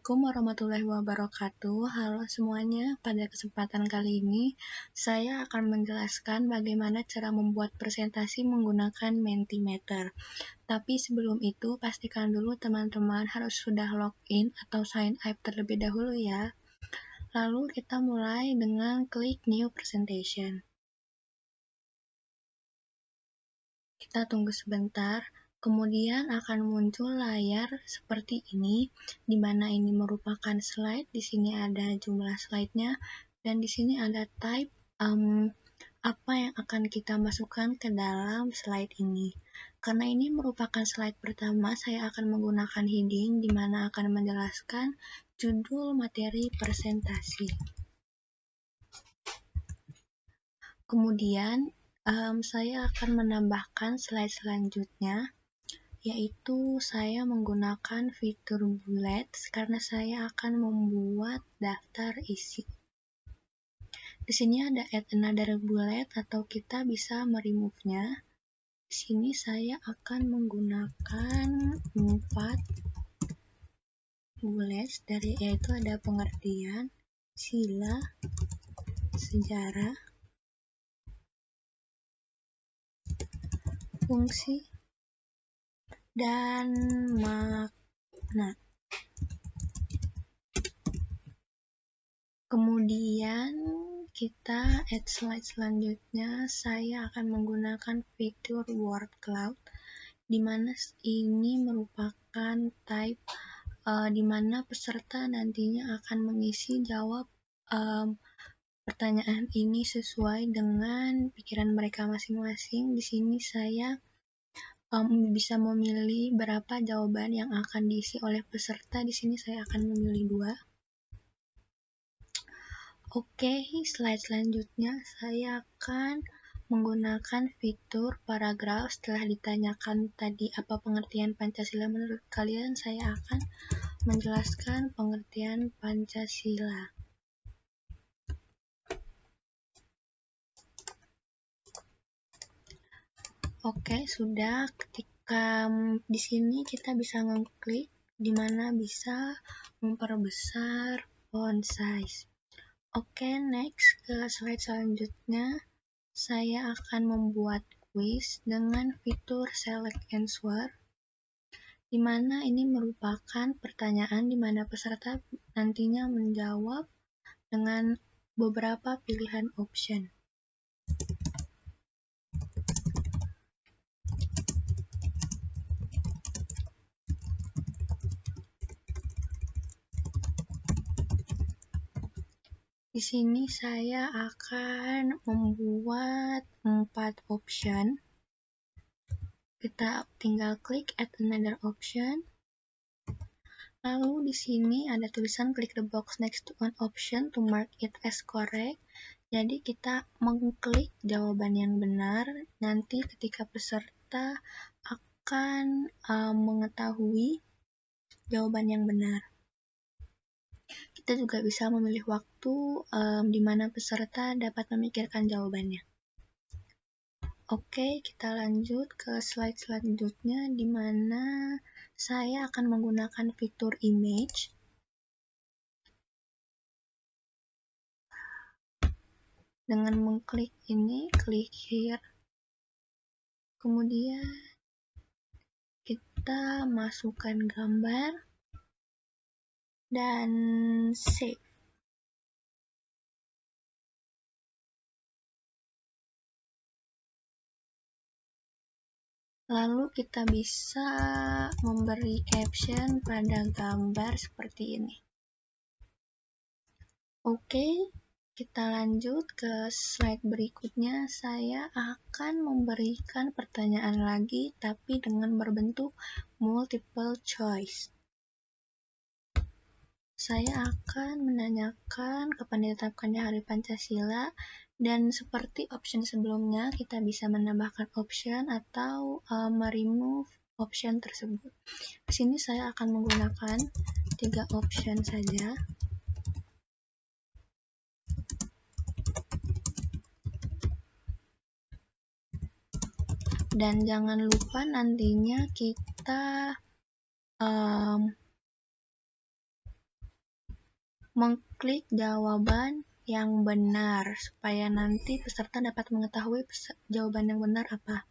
Assalamualaikum warahmatullahi wabarakatuh. Halo semuanya, pada kesempatan kali ini saya akan menjelaskan bagaimana cara membuat presentasi menggunakan Mentimeter. Tapi sebelum itu, pastikan dulu teman-teman harus sudah login atau sign up terlebih dahulu ya. Lalu kita mulai dengan klik New Presentation. Kita tunggu sebentar. Kemudian akan muncul layar seperti ini, di mana ini merupakan slide. Di sini ada jumlah slide-nya, dan di sini ada type apa yang akan kita masukkan ke dalam slide ini. Karena ini merupakan slide pertama, saya akan menggunakan heading, di mana akan menjelaskan judul materi presentasi. Kemudian, saya akan menambahkan slide selanjutnya, yaitu saya menggunakan fitur bullets karena saya akan membuat daftar isi. Di sini ada add another bullet atau kita bisa meremove-nya. Di sini saya akan menggunakan 4 bullets yaitu ada pengertian, sila, sejarah, fungsi, dan makna. Kemudian kita add slide selanjutnya, saya akan menggunakan fitur word cloud, di mana ini merupakan type di mana peserta nantinya akan mengisi jawab pertanyaan ini sesuai dengan pikiran mereka masing-masing. Di sini saya bisa memilih berapa jawaban yang akan diisi oleh peserta. Di sini saya akan memilih 2. Oke, slide selanjutnya saya akan menggunakan fitur paragraf. Setelah ditanyakan tadi apa pengertian Pancasila menurut kalian, saya akan menjelaskan pengertian Pancasila. Oke, sudah. Ketika di sini kita bisa mengklik di mana bisa memperbesar font size. Oke, next ke slide selanjutnya. Saya akan membuat quiz dengan fitur select answer, di mana ini merupakan pertanyaan di mana peserta nantinya menjawab dengan beberapa pilihan option. Di sini saya akan membuat 4 option. Kita tinggal klik add another option. Lalu di sini ada tulisan click the box next to an option to mark it as correct. Jadi kita mengklik jawaban yang benar. Nanti ketika peserta akan mengetahui jawaban yang benar. Kita juga bisa memilih waktu di mana peserta dapat memikirkan jawabannya. Oke, kita lanjut ke slide selanjutnya, di mana saya akan menggunakan fitur image. Dengan mengklik ini, klik here. Kemudian kita masukkan gambar dan save. Lalu kita bisa memberi caption pada gambar seperti ini. Oke, kita lanjut ke slide berikutnya. Saya akan memberikan pertanyaan lagi, tapi dengan berbentuk multiple choice. Saya akan menanyakan kapan ditetapkannya Hari Pancasila, dan seperti option sebelumnya, kita bisa menambahkan option atau meremove option tersebut. Di sini saya akan menggunakan 3 option saja. Dan jangan lupa nantinya kita mengklik jawaban yang benar supaya nanti peserta dapat mengetahui jawaban yang benar apa.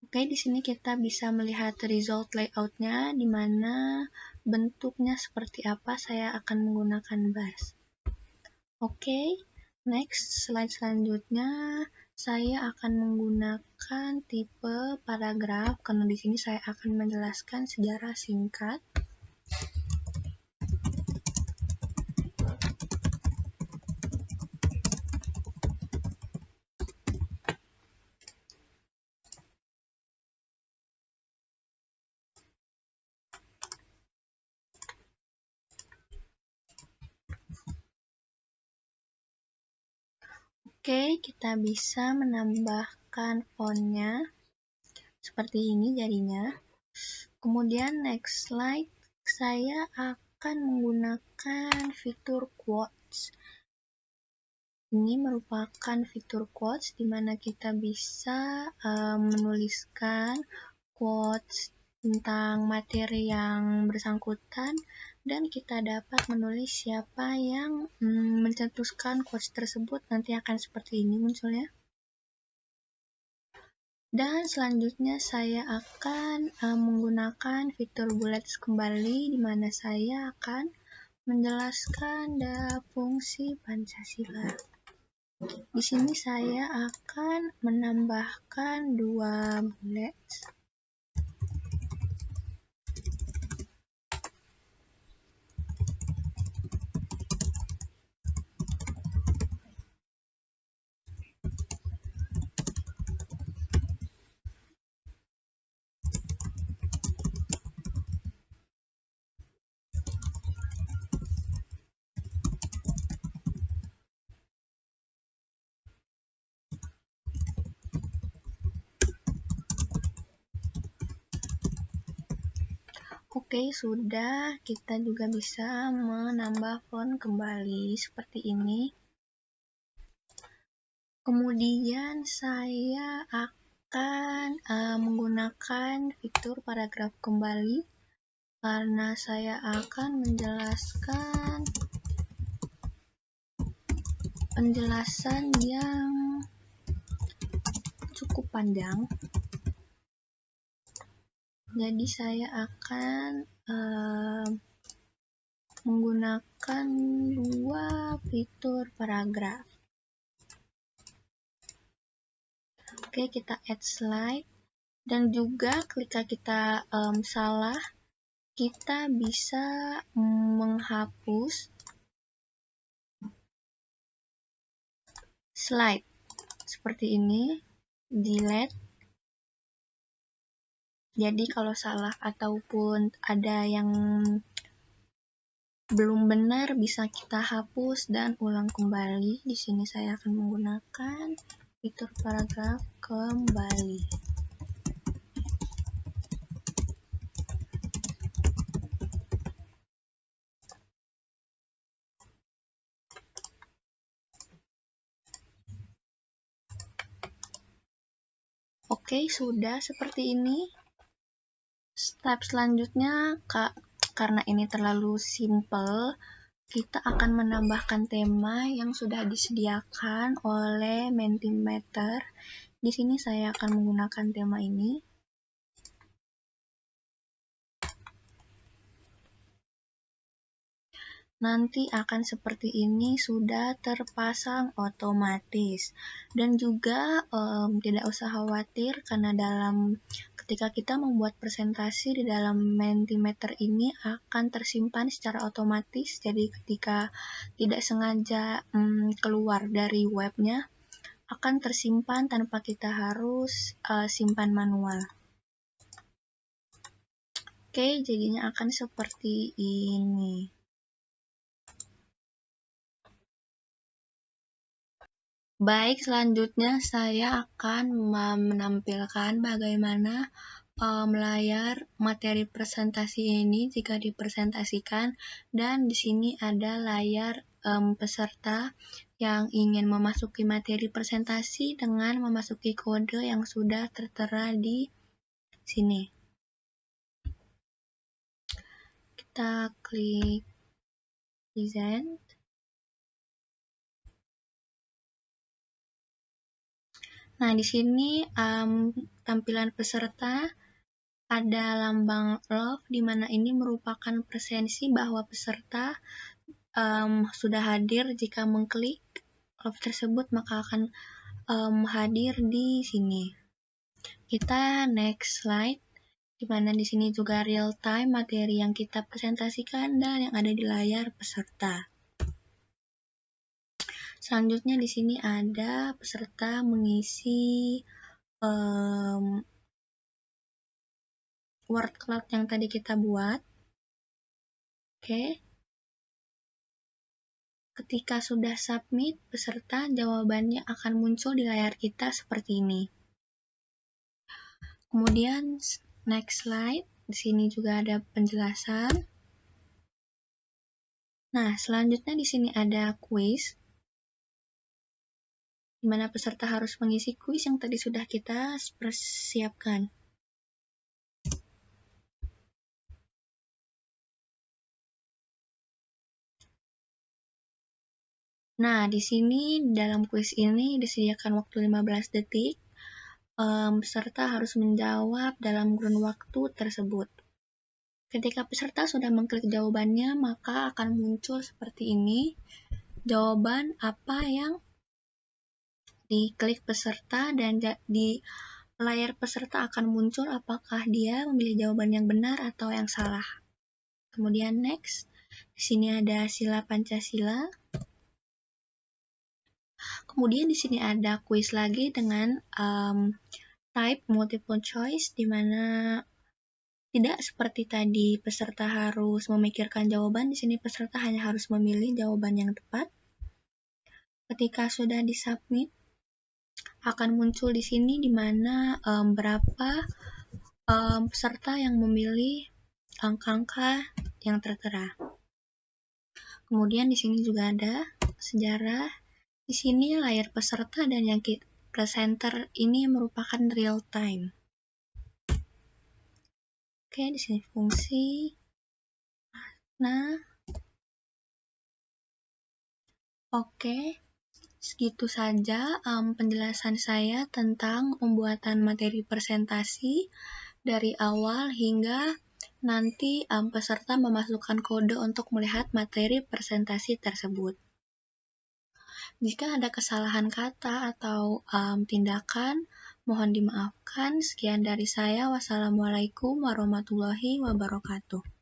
Oke, di sini kita bisa melihat result layout-nya, di mana bentuknya seperti apa. Saya akan menggunakan bars. Oke, next, slide selanjutnya saya akan menggunakan tipe paragraf karena di sini saya akan menjelaskan sejarah singkat. Oke, kita bisa menambahkan font-nya seperti ini jadinya. Kemudian next slide, saya akan menggunakan fitur quotes. Ini merupakan fitur quotes di mana kita bisa menuliskan quotes tentang materi yang bersangkutan dan kita dapat menulis siapa yang mencetuskan quotes tersebut, nanti akan seperti ini munculnya. Dan selanjutnya saya akan menggunakan fitur bullets kembali di mana saya akan menjelaskan fungsi Pancasila. Di sini saya akan menambahkan 2 bullets. Oke, sudah. Kita juga bisa menambah font kembali seperti ini. Kemudian saya akan menggunakan fitur paragraf kembali karena saya akan menjelaskan penjelasan yang cukup panjang. Jadi saya akan menggunakan 2 fitur paragraf. Oke, kita add slide. Dan juga ketika kita salah, kita bisa menghapus slide. Seperti ini, delete. Jadi kalau salah ataupun ada yang belum benar bisa kita hapus dan ulang kembali. Di sini saya akan menggunakan fitur paragraf kembali. Oke, sudah seperti ini. Step selanjutnya, karena ini terlalu simple, kita akan menambahkan tema yang sudah disediakan oleh Mentimeter. Di sini saya akan menggunakan tema ini. Nanti akan seperti ini, sudah terpasang otomatis. Dan juga tidak usah khawatir karena ketika kita membuat presentasi di dalam Mentimeter ini akan tersimpan secara otomatis. Jadi ketika tidak sengaja keluar dari webnya akan tersimpan tanpa kita harus simpan manual. Oke, jadinya akan seperti ini. Baik, selanjutnya saya akan menampilkan bagaimana layar materi presentasi ini jika dipresentasikan, dan di sini ada layar peserta yang ingin memasuki materi presentasi dengan memasuki kode yang sudah tertera di sini. Kita klik present. Nah, di sini tampilan peserta ada lambang love, di mana ini merupakan presensi bahwa peserta sudah hadir. Jika mengklik love tersebut, maka akan hadir di sini. Kita next slide, di mana di sini juga real time materi yang kita presentasikan dan yang ada di layar peserta. Selanjutnya di sini ada peserta mengisi word cloud yang tadi kita buat. Oke. Ketika sudah submit, peserta jawabannya akan muncul di layar kita seperti ini. Kemudian next slide, di sini juga ada penjelasan. Nah, selanjutnya di sini ada quiz, di mana peserta harus mengisi kuis yang tadi sudah kita persiapkan. Nah, di sini dalam kuis ini disediakan waktu 15 detik. Peserta harus menjawab dalam kurun waktu tersebut. Ketika peserta sudah mengklik jawabannya, maka akan muncul seperti ini. Jawaban apa yang diklik peserta, dan di layar peserta akan muncul apakah dia memilih jawaban yang benar atau yang salah. Kemudian next, di sini ada sila Pancasila. Kemudian di sini ada kuis lagi dengan type multiple choice, di mana tidak seperti tadi peserta harus memikirkan jawaban. Di sini peserta hanya harus memilih jawaban yang tepat. Ketika sudah disubmit, akan muncul di sini di mana berapa peserta yang memilih angka-angka yang tertera. Kemudian di sini juga ada sejarah. Di sini layar peserta dan yang presenter ini merupakan real time. Oke, di sini fungsi. Nah, oke, segitu saja penjelasan saya tentang pembuatan materi presentasi dari awal hingga nanti peserta memasukkan kode untuk melihat materi presentasi tersebut. Jika ada kesalahan kata atau tindakan, mohon dimaafkan. Sekian dari saya. Wassalamualaikum warahmatullahi wabarakatuh.